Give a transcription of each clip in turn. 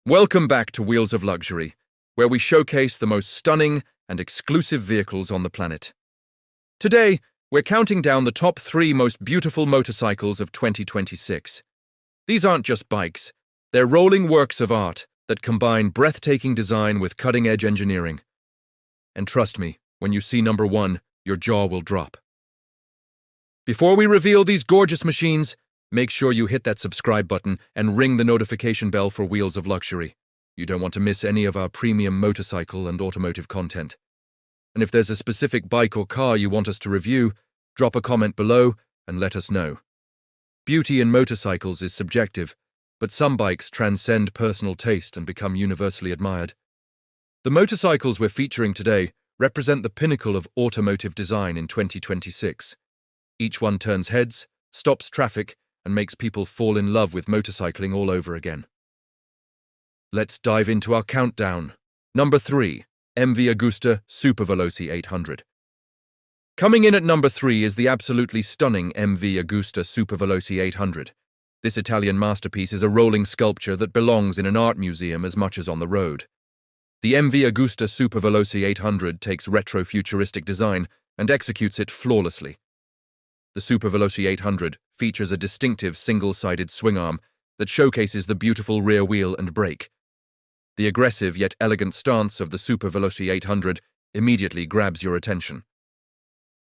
Welcome back to Wheels of Luxury, where we showcase the most stunning and exclusive vehicles on the planet. Today, we're counting down the top 3 most beautiful motorcycles of 2026. These aren't just bikes, they're rolling works of art that combine breathtaking design with cutting-edge engineering. And trust me, when you see number 1, your jaw will drop. Before we reveal these gorgeous machines, make sure you hit that subscribe button and ring the notification bell for Wheels of Luxury. You don't want to miss any of our premium motorcycle and automotive content. And if there's a specific bike or car you want us to review, drop a comment below and let us know. Beauty in motorcycles is subjective, but some bikes transcend personal taste and become universally admired. The motorcycles we're featuring today represent the pinnacle of automotive design in 2026. Each one turns heads, stops traffic, and makes people fall in love with motorcycling all over again. Let's dive into our countdown. Number 3, MV Agusta Superveloce 800. Coming in at number 3 is the absolutely stunning MV Agusta Superveloce 800. This Italian masterpiece is a rolling sculpture that belongs in an art museum as much as on the road. The MV Agusta Superveloce 800 takes retro-futuristic design and executes it flawlessly. The Superveloce 800 features a distinctive single-sided swingarm that showcases the beautiful rear wheel and brake. The aggressive yet elegant stance of the Superveloce 800 immediately grabs your attention.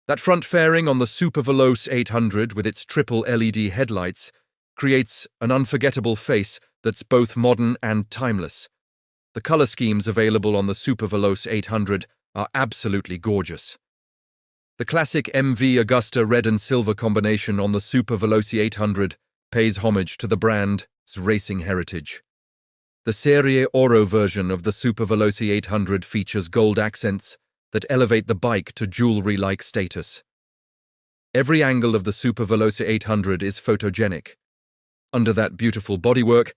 That front fairing on the Superveloce 800 with its triple LED headlights creates an unforgettable face that's both modern and timeless. The color schemes available on the Superveloce 800 are absolutely gorgeous. The classic MV Agusta red and silver combination on the Superveloce 800 pays homage to the brand's racing heritage. The Serie Oro version of the Superveloce 800 features gold accents that elevate the bike to jewelry-like status. Every angle of the Superveloce 800 is photogenic. Under that beautiful bodywork,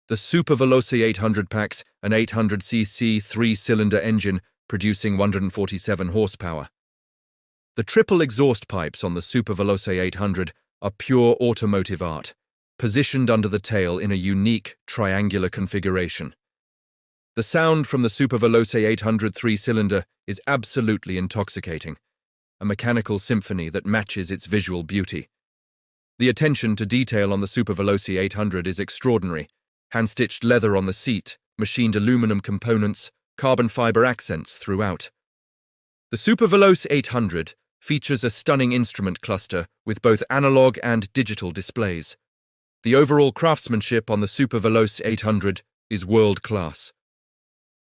the Superveloce 800 packs an 800cc 3-cylinder engine producing 147 horsepower. The triple exhaust pipes on the Superveloce 800 are pure automotive art, positioned under the tail in a unique triangular configuration. The sound from the Superveloce 800 3-cylinder is absolutely intoxicating, a mechanical symphony that matches its visual beauty. The attention to detail on the Superveloce 800 is extraordinary. Hand-stitched leather on the seat, machined aluminum components, carbon fiber accents throughout. The Superveloce 800 features a stunning instrument cluster with both analog and digital displays. The overall craftsmanship on the Superveloce 800 is world-class.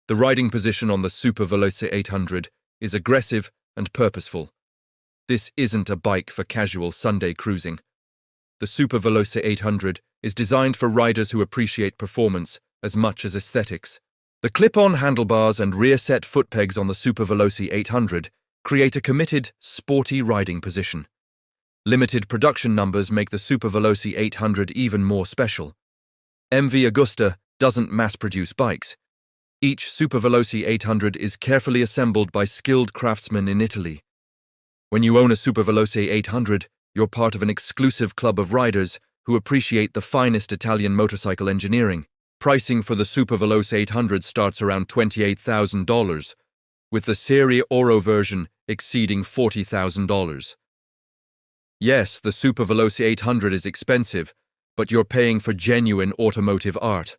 The riding position on the Superveloce 800 is aggressive and purposeful. This isn't a bike for casual Sunday cruising. The Superveloce 800 is designed for riders who appreciate performance as much as aesthetics. The clip-on handlebars and rear-set foot pegs on the Superveloce 800 create a committed, sporty riding position. Limited production numbers make the Superveloce 800 even more special. MV Agusta doesn't mass-produce bikes. Each Superveloce 800 is carefully assembled by skilled craftsmen in Italy. When you own a Superveloce 800, you're part of an exclusive club of riders who appreciate the finest Italian motorcycle engineering. Pricing for the Superveloce 800 starts around $28,000, with the Serie Oro version exceeding $40,000. Yes, the Superveloce 800 is expensive, but you're paying for genuine automotive art.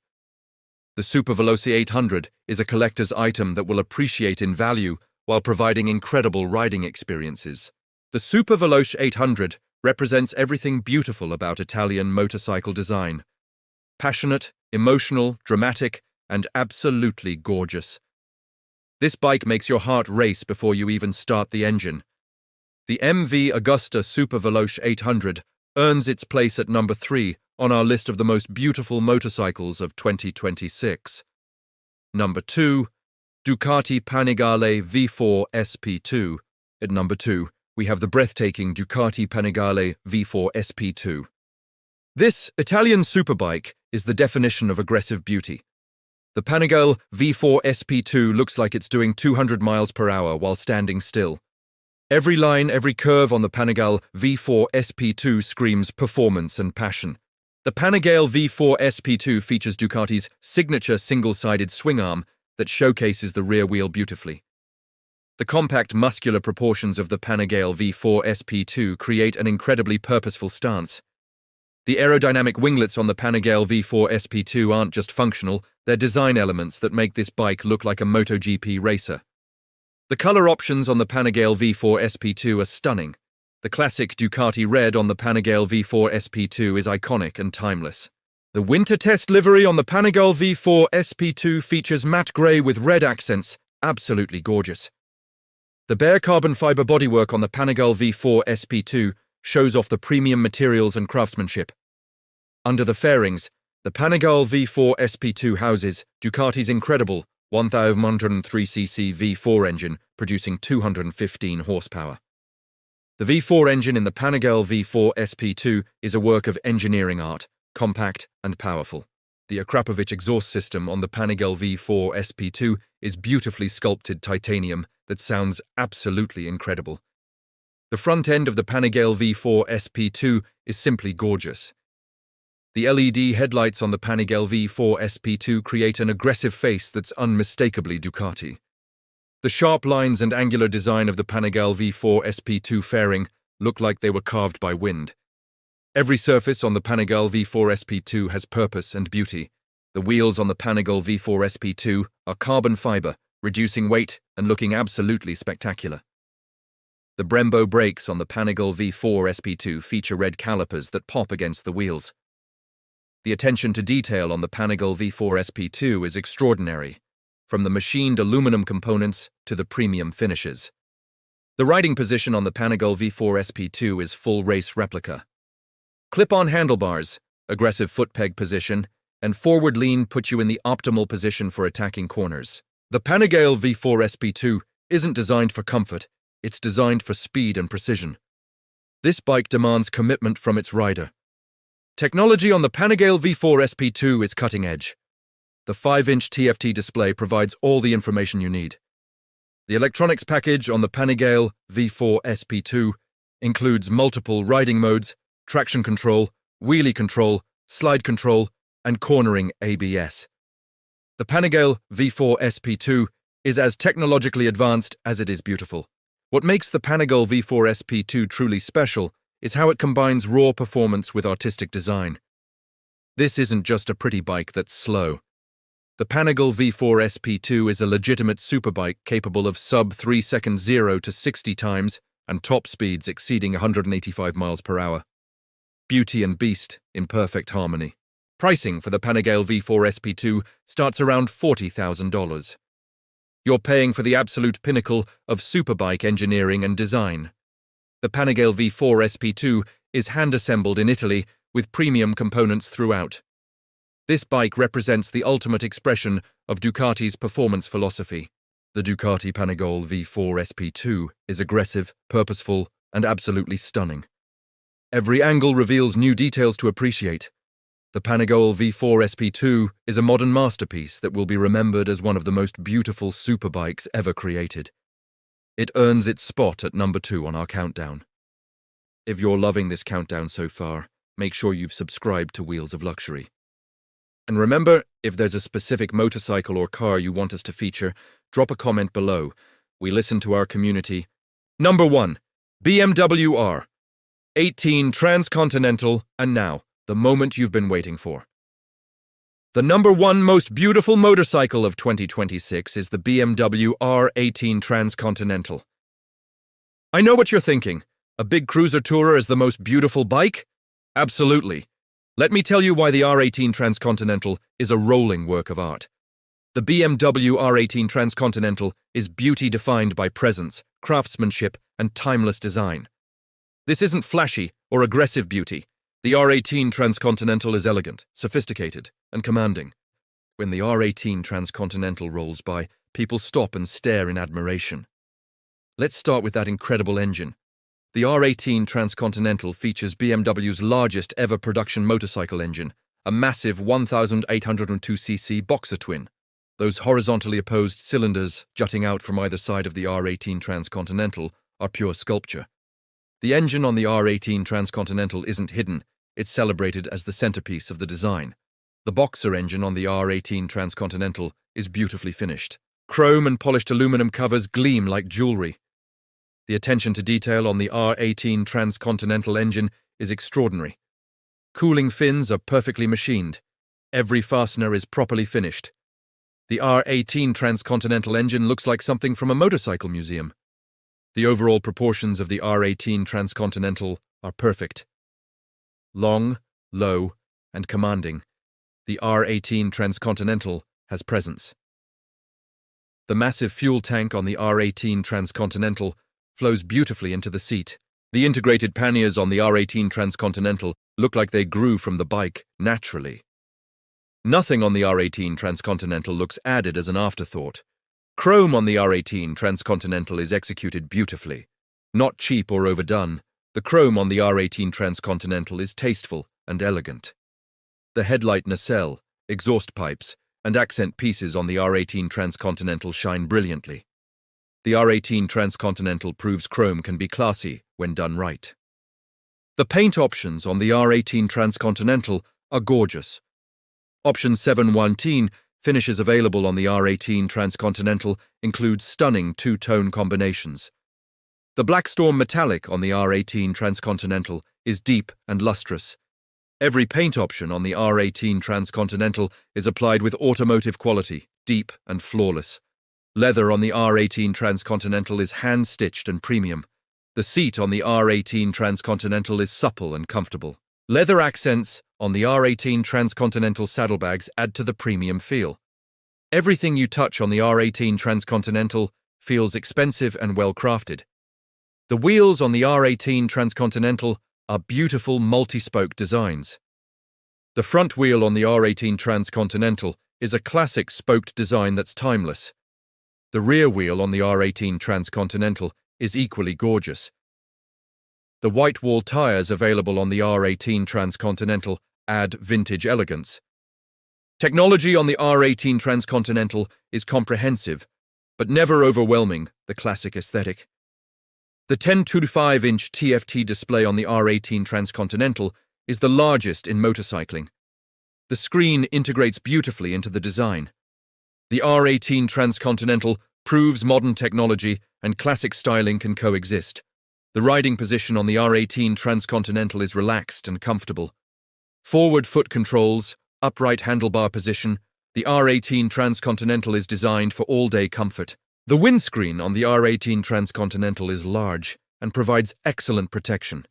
The Superveloce 800 is a collector's item that will appreciate in value while providing incredible riding experiences. The Superveloce 800 represents everything beautiful about Italian motorcycle design. Passionate, emotional, dramatic, and absolutely gorgeous. This bike makes your heart race before you even start the engine. The MV Agusta Superveloce 800 earns its place at number 3 on our list of the most beautiful motorcycles of 2026. Number 2, Ducati Panigale V4 SP2. At number 2, we have the breathtaking Ducati Panigale V4 SP2. This Italian superbike is the definition of aggressive beauty. The Panigale V4 SP2 looks like it's doing 200 miles per hour while standing still. Every line, every curve on the Panigale V4 SP2 screams performance and passion. The Panigale V4 SP2 features Ducati's signature single-sided swing arm that showcases the rear wheel beautifully. The compact, muscular proportions of the Panigale V4 SP2 create an incredibly purposeful stance. The aerodynamic winglets on the Panigale V4 SP2 aren't just functional, they're design elements that make this bike look like a MotoGP racer. The color options on the Panigale V4 SP2 are stunning. The classic Ducati red on the Panigale V4 SP2 is iconic and timeless. The winter test livery on the Panigale V4 SP2 features matte grey with red accents, absolutely gorgeous. The bare carbon fiber bodywork on the Panigale V4 SP2 shows off the premium materials and craftsmanship. Under the fairings, the Panigale V4 SP2 houses Ducati's incredible 1103cc V4 engine, producing 215 horsepower. The V4 engine in the Panigale V4 SP2 is a work of engineering art, compact and powerful. The Akrapovic exhaust system on the Panigale V4 SP2 is beautifully sculpted titanium that sounds absolutely incredible. The front end of the Panigale V4 SP2 is simply gorgeous. The LED headlights on the Panigale V4 SP2 create an aggressive face that's unmistakably Ducati. The sharp lines and angular design of the Panigale V4 SP2 fairing look like they were carved by wind. Every surface on the Panigale V4 SP2 has purpose and beauty. The wheels on the Panigale V4 SP2 are carbon fiber, reducing weight and looking absolutely spectacular. The Brembo brakes on the Panigale V4 SP2 feature red calipers that pop against the wheels. The attention to detail on the Panigale V4 SP2 is extraordinary, from the machined aluminum components to the premium finishes. The riding position on the Panigale V4 SP2 is full race replica. Clip-on handlebars, aggressive foot peg position, and forward lean put you in the optimal position for attacking corners. The Panigale V4 SP2 isn't designed for comfort, it's designed for speed and precision. This bike demands commitment from its rider. Technology on the Panigale V4 SP2 is cutting edge. The 5-inch TFT display provides all the information you need. The electronics package on the Panigale V4 SP2 includes multiple riding modes, traction control, wheelie control, slide control, and cornering ABS. The Panigale V4 SP2 is as technologically advanced as it is beautiful. What makes the Panigale V4 SP2 truly special is how it combines raw performance with artistic design. This isn't just a pretty bike that's slow. The Panigale V4 SP2 is a legitimate superbike capable of sub-3 second 0 to 60 times and top speeds exceeding 185 miles per hour. Beauty and beast in perfect harmony. Pricing for the Panigale V4 SP2 starts around $40,000. You're paying for the absolute pinnacle of superbike engineering and design. The Panigale V4 SP2 is hand-assembled in Italy with premium components throughout. This bike represents the ultimate expression of Ducati's performance philosophy. The Ducati Panigale V4 SP2 is aggressive, purposeful, and absolutely stunning. Every angle reveals new details to appreciate. The Panigale V4 SP2 is a modern masterpiece that will be remembered as one of the most beautiful superbikes ever created. It earns its spot at number 2 on our countdown. If you're loving this countdown so far, make sure you've subscribed to Wheels of Luxury. And remember, if there's a specific motorcycle or car you want us to feature, drop a comment below. We listen to our community. Number 1. BMW R. 18 Transcontinental, and now, the moment you've been waiting for. The number 1 most beautiful motorcycle of 2026 is the BMW R18 Transcontinental. I know what you're thinking. A big cruiser tourer is the most beautiful bike? Absolutely. Let me tell you why the R18 Transcontinental is a rolling work of art. The BMW R18 Transcontinental is beauty defined by presence, craftsmanship, and timeless design. This isn't flashy or aggressive beauty. The R18 Transcontinental is elegant, sophisticated, and commanding. When the R18 Transcontinental rolls by, people stop and stare in admiration. Let's start with that incredible engine. The R18 Transcontinental features BMW's largest ever production motorcycle engine, a massive 1,802cc boxer twin. Those horizontally opposed cylinders jutting out from either side of the R18 Transcontinental are pure sculpture. The engine on the R18 Transcontinental isn't hidden, it's celebrated as the centerpiece of the design. The boxer engine on the R18 Transcontinental is beautifully finished. Chrome and polished aluminum covers gleam like jewelry. The attention to detail on the R18 Transcontinental engine is extraordinary. Cooling fins are perfectly machined. Every fastener is properly finished. The R18 Transcontinental engine looks like something from a motorcycle museum. The overall proportions of the R18 Transcontinental are perfect. Long, low, and commanding, the R18 Transcontinental has presence. The massive fuel tank on the R18 Transcontinental flows beautifully into the seat. The integrated panniers on the R18 Transcontinental look like they grew from the bike naturally. Nothing on the R18 Transcontinental looks added as an afterthought. Chrome on the R18 Transcontinental is executed beautifully. Not cheap or overdone, the chrome on the R18 Transcontinental is tasteful and elegant. The headlight nacelle, exhaust pipes, and accent pieces on the R18 Transcontinental shine brilliantly. The R18 Transcontinental proves chrome can be classy when done right. The paint options on the R18 Transcontinental are gorgeous. Option 719 finishes available on the R18 Transcontinental include stunning two-tone combinations. The Black Storm Metallic on the R18 Transcontinental is deep and lustrous. Every paint option on the R18 Transcontinental is applied with automotive quality, deep and flawless. Leather on the R18 Transcontinental is hand-stitched and premium. The seat on the R18 Transcontinental is supple and comfortable. Leather accents on the R18 Transcontinental saddlebags add to the premium feel. Everything you touch on the R18 Transcontinental feels expensive and well-crafted. The wheels on the R18 Transcontinental are beautiful multi-spoke designs. The front wheel on the R18 Transcontinental is a classic spoked design that's timeless. The rear wheel on the R18 Transcontinental is equally gorgeous. The white wall tires available on the R18 Transcontinental add vintage elegance. Technology on the R18 Transcontinental is comprehensive, but never overwhelming the classic aesthetic. The 10.25-inch TFT display on the R18 Transcontinental is the largest in motorcycling. The screen integrates beautifully into the design. The R18 Transcontinental proves modern technology and classic styling can coexist. The riding position on the R18 Transcontinental is relaxed and comfortable. Forward foot controls, upright handlebar position, the R18 Transcontinental is designed for all-day comfort. The windscreen on the R18 Transcontinental is large and provides excellent protection.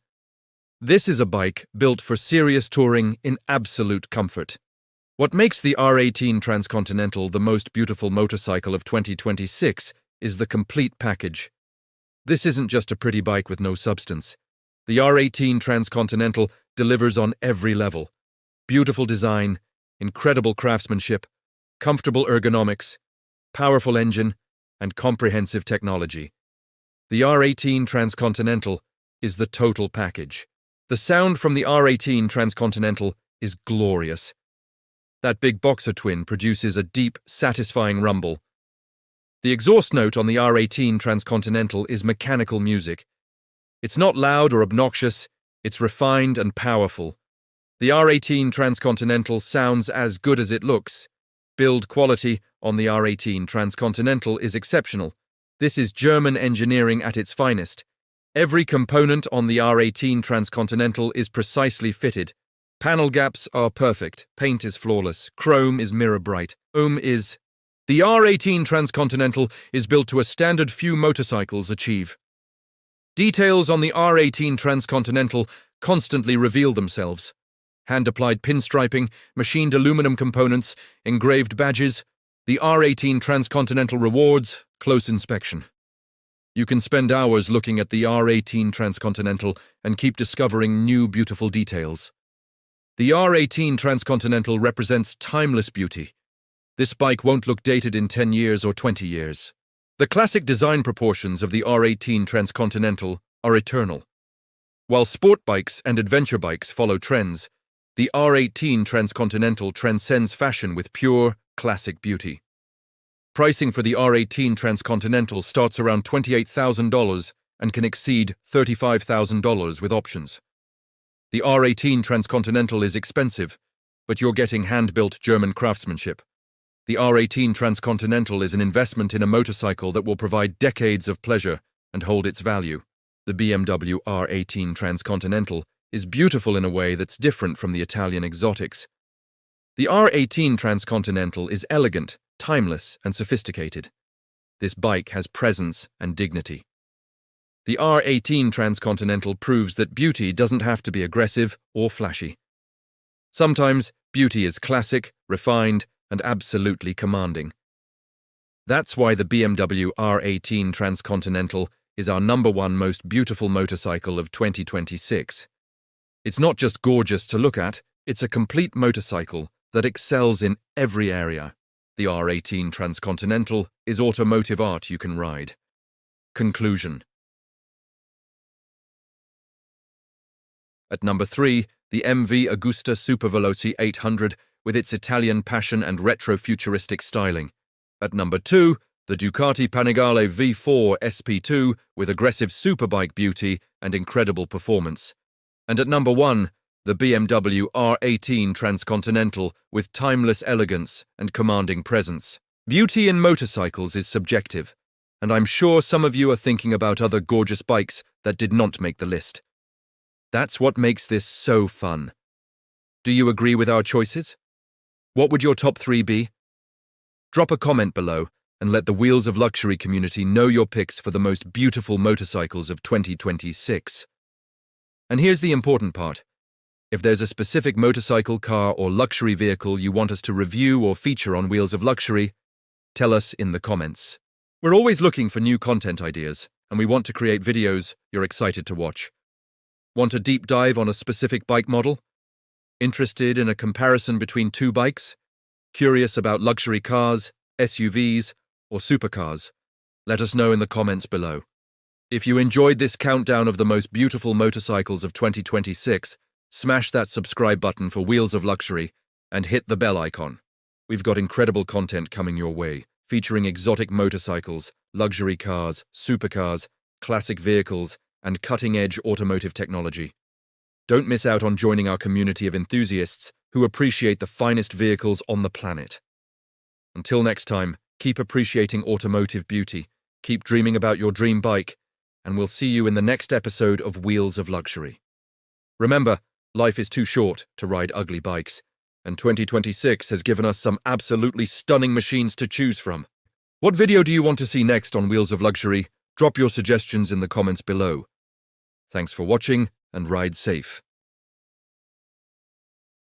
This is a bike built for serious touring in absolute comfort. What makes the R18 Transcontinental the most beautiful motorcycle of 2026 is the complete package. This isn't just a pretty bike with no substance. The R18 Transcontinental delivers on every level. Beautiful design, incredible craftsmanship, comfortable ergonomics, powerful engine, and comprehensive technology. The R18 Transcontinental is the total package. The sound from the R18 Transcontinental is glorious. That big boxer twin produces a deep, satisfying rumble. The exhaust note on the R18 Transcontinental is mechanical music. It's not loud or obnoxious, it's refined and powerful. The R18 Transcontinental sounds as good as it looks. Build quality on the R18 Transcontinental is exceptional. This is German engineering at its finest. Every component on the R18 Transcontinental is precisely fitted. Panel gaps are perfect, paint is flawless, chrome is mirror bright, The R18 Transcontinental is built to a standard few motorcycles achieve. Details on the R18 Transcontinental constantly reveal themselves. Hand-applied pinstriping, machined aluminum components, engraved badges, the R18 Transcontinental rewards close inspection. You can spend hours looking at the R18 Transcontinental and keep discovering new beautiful details. The R18 Transcontinental represents timeless beauty. This bike won't look dated in 10 years or 20 years. The classic design proportions of the R18 Transcontinental are eternal. While sport bikes and adventure bikes follow trends, the R18 Transcontinental transcends fashion with pure, classic beauty. Pricing for the R18 Transcontinental starts around $28,000 and can exceed $35,000 with options. The R18 Transcontinental is expensive, but you're getting hand-built German craftsmanship. The R18 Transcontinental is an investment in a motorcycle that will provide decades of pleasure and hold its value. The BMW R18 Transcontinental is beautiful in a way that's different from the Italian exotics. The R18 Transcontinental is elegant, timeless, and sophisticated. This bike has presence and dignity. The R18 Transcontinental proves that beauty doesn't have to be aggressive or flashy. Sometimes beauty is classic, refined, and absolutely commanding. That's why the BMW R18 Transcontinental is our #1 most beautiful motorcycle of 2026. It's not just gorgeous to look at, it's a complete motorcycle that excels in every area. The R18 Transcontinental is automotive art you can ride. Conclusion. At number 3, the MV Agusta Superveloce 800 with its Italian passion and retro-futuristic styling. At number 2, the Ducati Panigale V4 SP2 with aggressive superbike beauty and incredible performance. And at number 1, the BMW R18 Transcontinental with timeless elegance and commanding presence. Beauty in motorcycles is subjective, and I'm sure some of you are thinking about other gorgeous bikes that did not make the list. That's what makes this so fun. Do you agree with our choices? What would your top 3 be? Drop a comment below and let the Wheels of Luxury community know your picks for the most beautiful motorcycles of 2026. And here's the important part. If there's a specific motorcycle, car, or luxury vehicle you want us to review or feature on Wheels of Luxury, tell us in the comments. We're always looking for new content ideas, and we want to create videos you're excited to watch. Want a deep dive on a specific bike model? Interested in a comparison between 2 bikes? Curious about luxury cars, SUVs, or supercars? Let us know in the comments below. If you enjoyed this countdown of the most beautiful motorcycles of 2026, smash that subscribe button for Wheels of Luxury and hit the bell icon. We've got incredible content coming your way, featuring exotic motorcycles, luxury cars, supercars, classic vehicles, and cutting-edge automotive technology. Don't miss out on joining our community of enthusiasts who appreciate the finest vehicles on the planet. Until next time, keep appreciating automotive beauty, keep dreaming about your dream bike, and we'll see you in the next episode of Wheels of Luxury. Remember, life is too short to ride ugly bikes, and 2026 has given us some absolutely stunning machines to choose from. What video do you want to see next on Wheels of Luxury? Drop your suggestions in the comments below. Thanks for watching, and ride safe.